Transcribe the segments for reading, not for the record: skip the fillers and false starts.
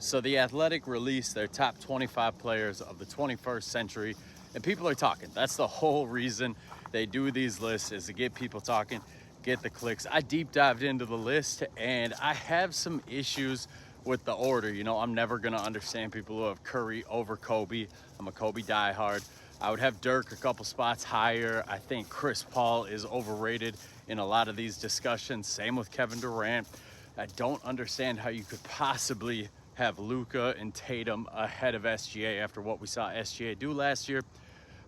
So the Athletic released their top 25 players of the 21st century, and people are talking. That's the whole reason they do these lists, is to get people talking, get the clicks. I deep dived into the list, and I have some issues with the order. You know, I'm never gonna understand people who have Curry over Kobe. I'm a Kobe diehard. I would have Dirk a couple spots higher. I think Chris Paul is overrated in a lot of these discussions. Same with Kevin Durant. I don't understand how you could possibly have Luka and Tatum ahead of SGA after what we saw SGA do last year.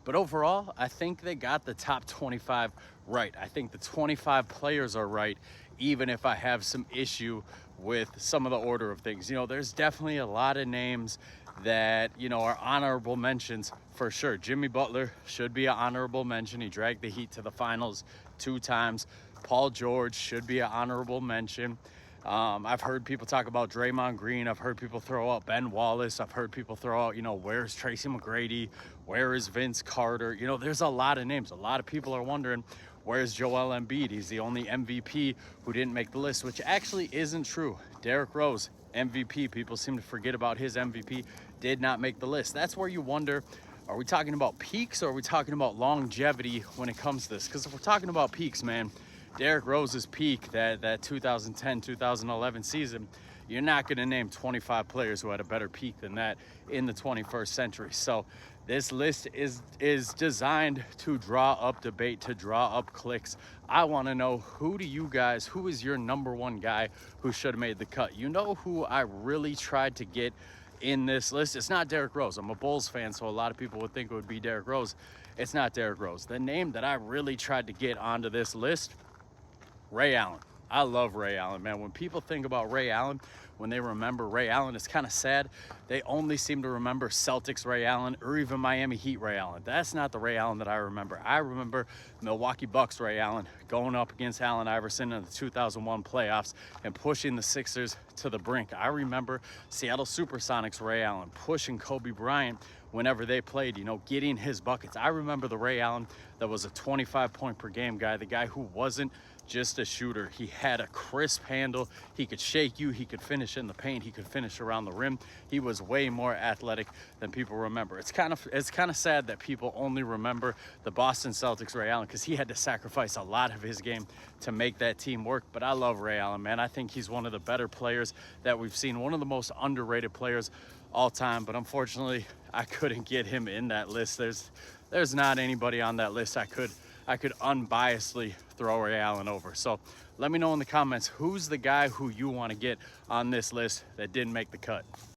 But overall, I think they got the top 25 right. I think the 25 players are right, even if I have some issue with some of the order of things. You know, there's definitely a lot of names that, you know, are honorable mentions for sure. Jimmy Butler should be an honorable mention. He dragged the Heat to the finals 2 times. Paul George should be an honorable mention. I've heard people talk about Draymond Green. I've heard people throw out Ben Wallace. I've heard people throw out, you know, where's Tracy McGrady? Where is Vince Carter? You know, there's a lot of names. A lot of people are wondering, where's Joel Embiid? He's the only MVP who didn't make the list, which actually isn't true. Derrick Rose, MVP. People seem to forget about his MVP. Did not make the list. That's where you wonder, are we talking about peaks or are we talking about longevity when it comes to this? Because if we're talking about peaks, man, Derrick Rose's peak, that 2010-2011 season, you're not going to name 25 players who had a better peak than that in the 21st century. So this list is designed to draw up debate, to draw up clicks. I want to know, who is your number one guy who should have made the cut? You know who I really tried to get in this list? It's not Derrick Rose. I'm a Bulls fan, so a lot of people would think it would be Derrick Rose. It's not Derrick Rose. The name that I really tried to get onto this list, Ray Allen. I love Ray Allen, man. When people think about Ray Allen, when they remember Ray Allen, it's kind of sad. They only seem to remember Celtics Ray Allen or even Miami Heat Ray Allen. That's not the Ray Allen that I remember. I remember Milwaukee Bucks Ray Allen going up against Allen Iverson in the 2001 playoffs and pushing the Sixers to the brink. I remember Seattle Supersonics Ray Allen pushing Kobe Bryant whenever they played, you know, getting his buckets. I remember the Ray Allen that was a 25 point per game guy, the guy who wasn't just a shooter. He had a crisp handle. He could shake you. He could finish in the paint. He could finish around the rim. He was way more athletic than people remember. It's kind of sad that people only remember the Boston Celtics Ray Allen, because he had to sacrifice a lot of his game to make that team work. But I love Ray Allen, man. I think he's one of the better players that we've seen, one of the most underrated players all time. But unfortunately, I couldn't get him in that list. There's not anybody on that list I could unbiasedly throw Ray Allen over. So let me know in the comments, who's the guy who you want to get on this list that didn't make the cut?